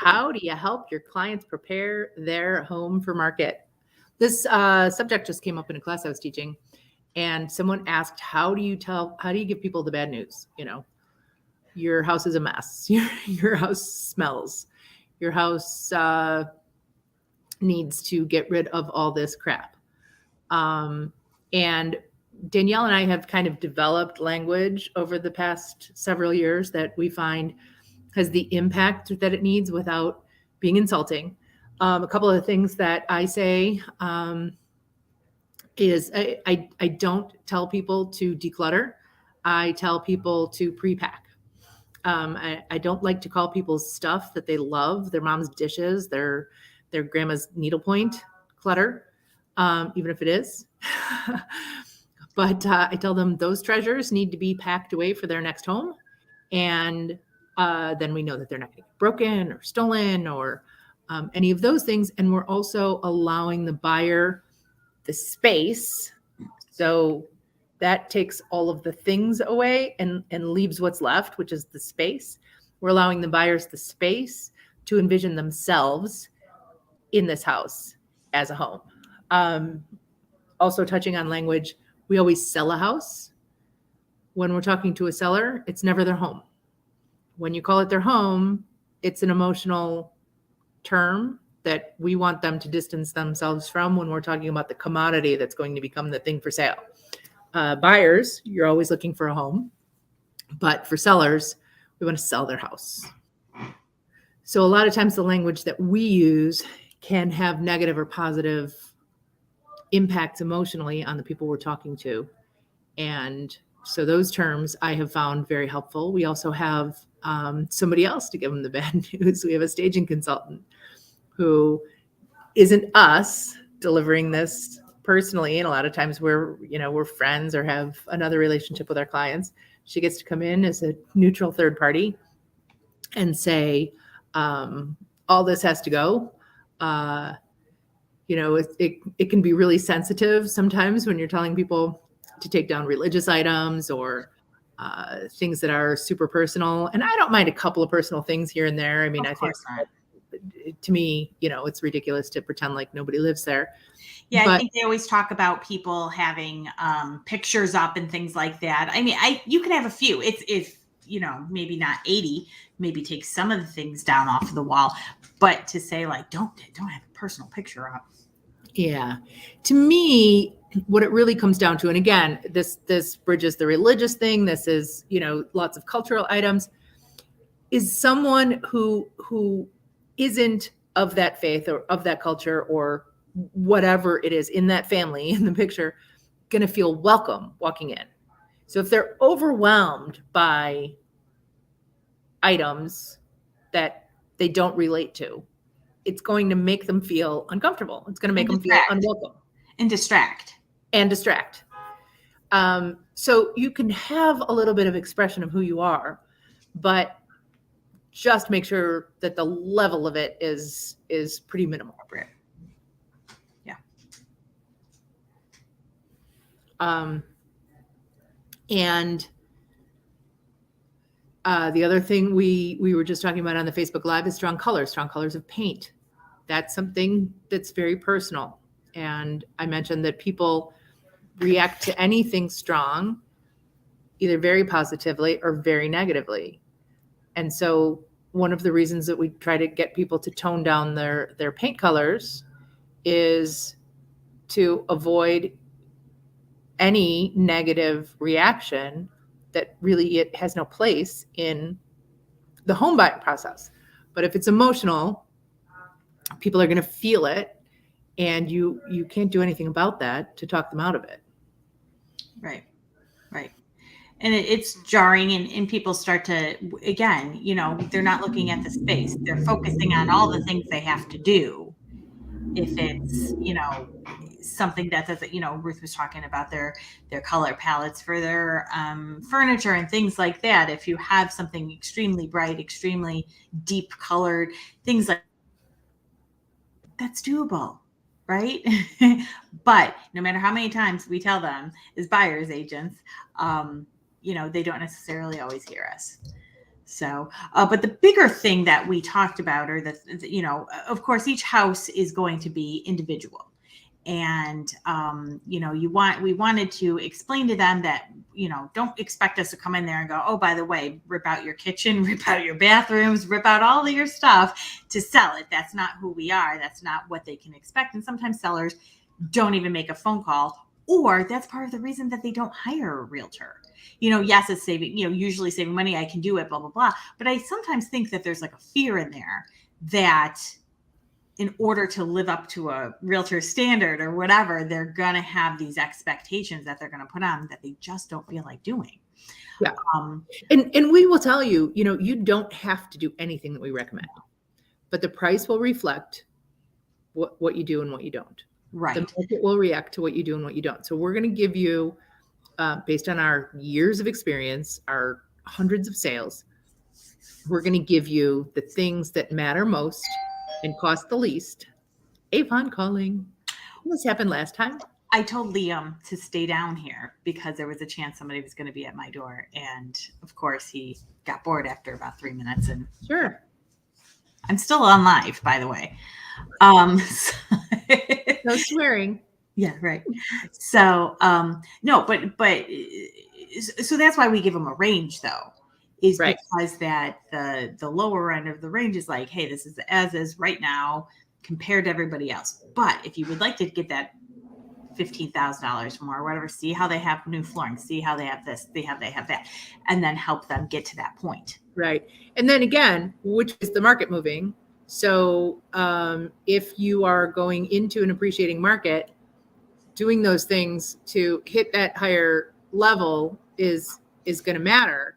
How do you help your clients prepare their home for market? This subject just came up in a class I was teaching, and someone asked, how do you give people the bad news? Your house is a mess. Your house smells. Your house needs to get rid of all this crap. And Danielle and I have kind of developed language over the past several years that we find has the impact that it needs without being insulting. A couple of the things that I say is I don't tell people to declutter. I tell people to pre-pack. I don't like to call people's stuff that they love, their mom's dishes, their grandma's needlepoint clutter, even if it is. But I tell them those treasures need to be packed away for their next home. And then we know that they're not going to get broken or stolen or any of those things. And we're also allowing the buyer the space. So that takes all of the things away and leaves what's left, which is the space. We're allowing the buyers the space to envision themselves in this house as a home. Also touching on language, we always sell a house. When we're talking to a seller, it's never their home. When you call it their home, it's an emotional term that we want them to distance themselves from when we're talking about the commodity that's going to become the thing for sale. Buyers, you're always looking for a home, but for sellers, we want to sell their house. So a lot of times the language that we use can have negative or positive impacts emotionally on the people we're talking to. And so those terms I have found very helpful. We also have somebody else to give them the bad news. We have a staging consultant who isn't us delivering this personally. And a lot of times we're friends or have another relationship with our clients. She gets to come in as a neutral third party and say, all this has to go. It can be really sensitive sometimes when you're telling people to take down religious items or things that are super personal. And I don't mind a couple of personal things here and there. I mean, I think to me, it's ridiculous to pretend like nobody lives there. Yeah, but I think they always talk about people having pictures up and things like that. I mean, you can have a few. If maybe not 80, maybe take some of the things down off of the wall, but to say like, don't have a personal picture up. Yeah. To me, what it really comes down to, and again, this bridges the religious thing. This is, lots of cultural items, is someone who isn't of that faith or of that culture or whatever it is in that family in the picture, going to feel welcome walking in. So if they're overwhelmed by items that they don't relate to, it's going to make them feel uncomfortable. It's going to make them feel unwelcome. And distract. So you can have a little bit of expression of who you are, but just make sure that the level of it is pretty minimal. Yeah. And the other thing we were just talking about on the Facebook Live is strong colors of paint. That's something that's very personal. And I mentioned that people react to anything strong either very positively or very negatively. And so one of the reasons that we try to get people to tone down their paint colors is to avoid any negative reaction that really it has no place in the home buying process. But if it's emotional, people are going to feel it, and you can't do anything about that to talk them out of it. Right. And it's jarring, and people start to, again, they're not looking at the space. They're focusing on all the things they have to do. If it's, something that doesn't, Ruth was talking about their color palettes for their furniture and things like that. If you have something extremely bright, extremely deep colored, things like that's doable, right? But no matter how many times we tell them as buyer's agents, they don't necessarily always hear us. So, but the bigger thing that we talked about, or of course, each house is going to be individual. And, we wanted to explain to them that, don't expect us to come in there and go, oh, by the way, rip out your kitchen, rip out your bathrooms, rip out all of your stuff to sell it. That's not who we are. That's not what they can expect. And sometimes sellers don't even make a phone call, or that's part of the reason that they don't hire a realtor. Yes, it's saving, usually saving money. I can do it, blah, blah, blah. But I sometimes think that there's like a fear in there that in order to live up to a realtor standard or whatever, they're going to have these expectations that they're going to put on that they just don't feel like doing. Yeah. And we will tell you, you don't have to do anything that we recommend, but the price will reflect what you do and what you don't. Right. The market will react to what you do and what you don't. So we're going to give you, based on our years of experience, our hundreds of sales, we're going to give you the things that matter most and cost the least. Avon calling. This happened last time. I told Liam to stay down here because there was a chance somebody was going to be at my door. And of course, he got bored after about 3 minutes. And sure. I'm still on live, by the way. No swearing. Yeah, right. So, no, but so that's why we give them a range, though, is right. Because that the lower end of the range is like, hey, this is as is right now compared to everybody else. But if you would like to get that $15,000 more or whatever, see how they have new flooring, see how they have this, they have that, and then help them get to that point. Right. And then again, which is the market moving? So if you are going into an appreciating market, doing those things to hit that higher level is going to matter.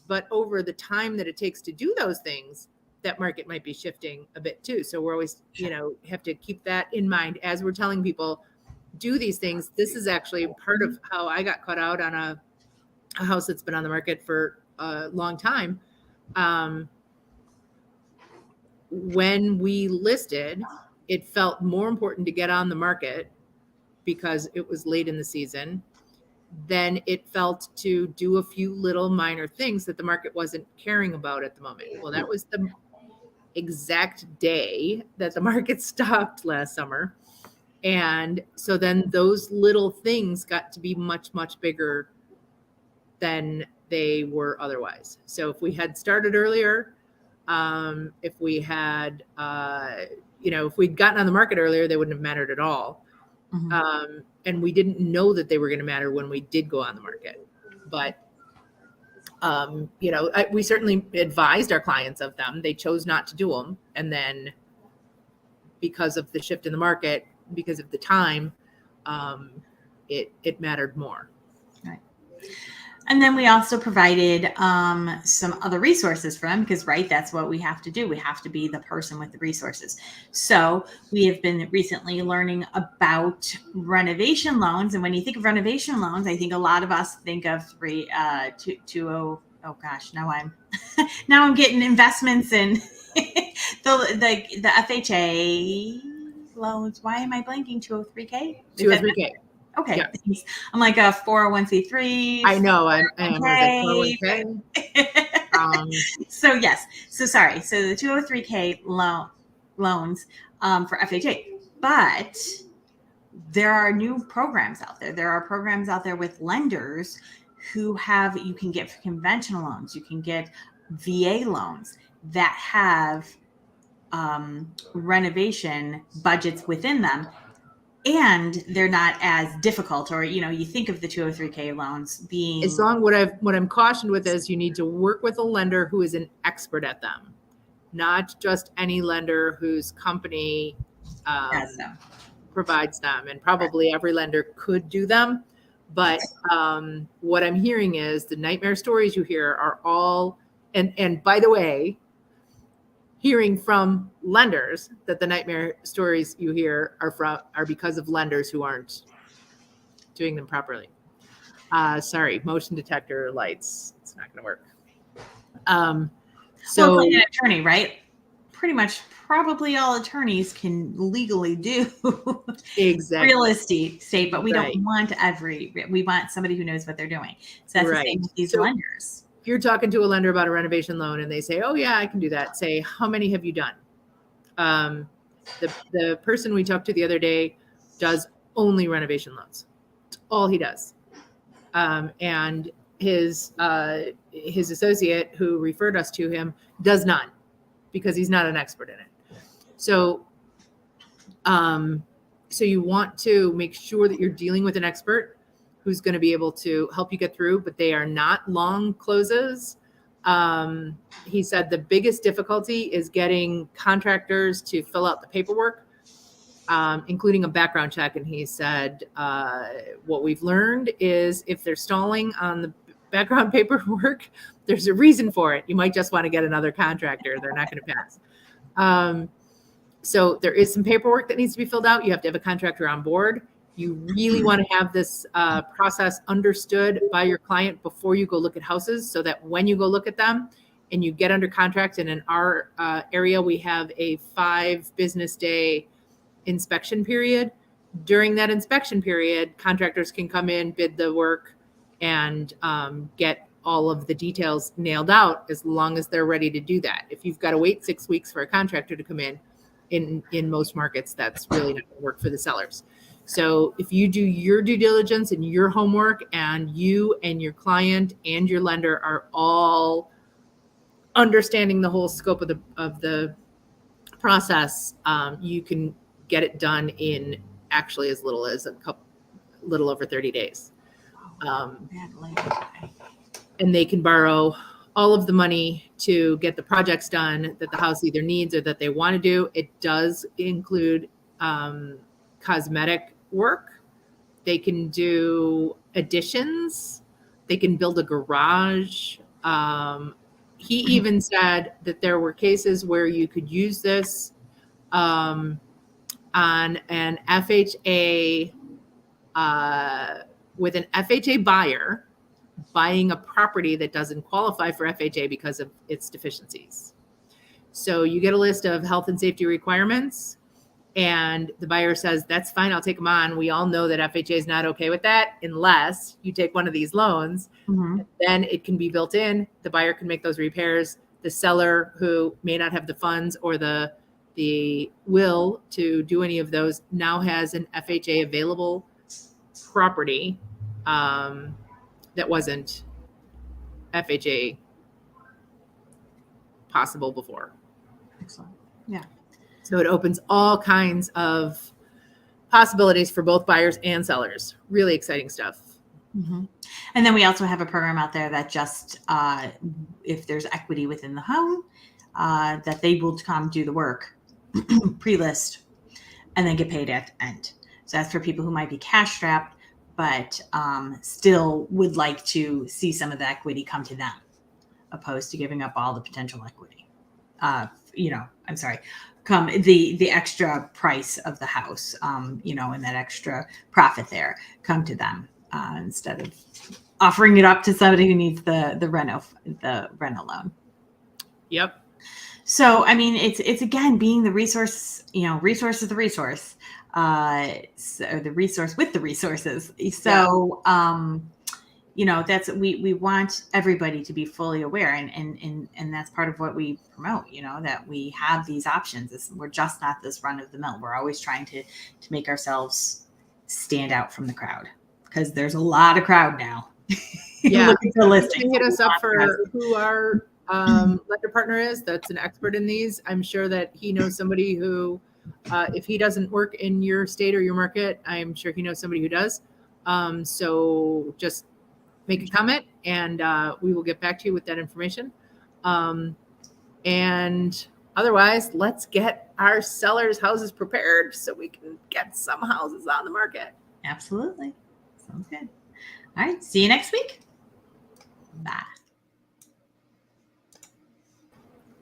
But over the time that it takes to do those things, that market might be shifting a bit too. So we're always, have to keep that in mind as we're telling people, do these things. This is actually part of how I got caught out on a house that's been on the market for a long time. When we listed, it felt more important to get on the market because it was late in the season than it felt to do a few little minor things that the market wasn't caring about at the moment. Well, that was the exact day that the market stopped last summer. And so then those little things got to be much, much bigger than they were otherwise. So if we had started earlier, if we had, if we'd gotten on the market earlier, they wouldn't have mattered at all. Mm-hmm. And we didn't know that they were going to matter when we did go on the market. But, we certainly advised our clients of them. They chose not to do them. And then because of the shift in the market, because of the time, it mattered more. Right. And then we also provided some other resources for them because, that's what we have to do. We have to be the person with the resources. So we have been recently learning about renovation loans. And when you think of renovation loans, I think a lot of us think of now I'm getting investments in the FHA loans. Why am I blanking? 203K? 203K. Okay. Yeah. I'm like a 401c3. I know. I am. Okay. So yes. So sorry. So the 203K loans for FHA, but there are new programs out there. There are programs out there with lenders who you can get conventional loans. You can get VA loans that have renovation budgets within them. And they're not as difficult, or you think of the 203K loans being. As long what I'm cautioned with is you need to work with a lender who is an expert at them, not just any lender whose company provides them. And probably every lender could do them, but what I'm hearing is the nightmare stories you hear are all. And by the way, hearing from lenders that the nightmare stories you hear are because of lenders who aren't doing them properly. Sorry, motion detector lights. It's not going to work. So like an attorney, right? Pretty much probably all attorneys can legally do exactly real estate, but we don't want we want somebody who knows what they're doing. So that's the same with these lenders. if you're talking to a lender about a renovation loan and they say, oh yeah, I can do that. Say, how many have you done? The person we talked to the other day does only renovation loans. It's all he does. And his associate who referred us to him does none because he's not an expert in it. So, so you want to make sure that you're dealing with an expert who's going to be able to help you get through, but they are not long closes. He said the biggest difficulty is getting contractors to fill out the paperwork, including a background check. And he said, what we've learned is if they're stalling on the background paperwork, there's a reason for it. You might just want to get another contractor. They're not going to pass. So there is some paperwork that needs to be filled out. You have to have a contractor on board. You really want to have this process understood by your client before you go look at houses, so that when you go look at them and you get under contract, and in our area, we have a 5 business day inspection period. During that inspection period, contractors can come in, bid the work, and get all of the details nailed out as long as they're ready to do that. If you've got to wait 6 weeks for a contractor to come in most markets, that's really not going to work for the sellers. So if you do your due diligence and your homework, and you and your client and your lender are all understanding the whole scope of the process, you can get it done in actually as little as little over 30 days. And they can borrow all of the money to get the projects done that the house either needs or that they want to do. It does include cosmetic work. They can do additions. They can build a garage. He even said that there were cases where you could use this on an FHA, with an FHA buyer buying a property that doesn't qualify for FHA because of its deficiencies. So you get a list of health and safety requirements, and the buyer says, that's fine, I'll take them on. We all know that FHA is not okay with that unless you take one of these loans. Mm-hmm. Then it can be built in. The buyer can make those repairs. The seller, who may not have the funds or the will to do any of those, now has an FHA available property that wasn't FHA possible before. Excellent. Yeah. So it opens all kinds of possibilities for both buyers and sellers. Really exciting stuff. Mm-hmm. And then we also have a program out there that just, if there's equity within the home, that they will come do the work, pre-list, and then get paid at the end. So that's for people who might be cash strapped, but still would like to see some of the equity come to them, opposed to giving up all the potential equity. Come the extra price of the house, and that extra profit there come to them instead of offering it up to somebody who needs the rental loan. Yep. So, I mean, it's again being the resource, resource is the resource, so the resource with the resources. So, that's we want everybody to be fully aware, and that's part of what we promote. That we have these options. We're just not this run of the mill. We're always trying to make ourselves stand out from the crowd, because there's a lot of crowd now. Yeah, looking for listings. Hit us up for who our lender partner is that's an expert in these. I'm sure that he knows somebody who, if he doesn't work in your state or your market, I'm sure he knows somebody who does. So just make a comment, and we will get back to you with that information. And otherwise, let's get our sellers' houses prepared so we can get some houses on the market. Absolutely. Sounds good. All right. See you next week. Bye.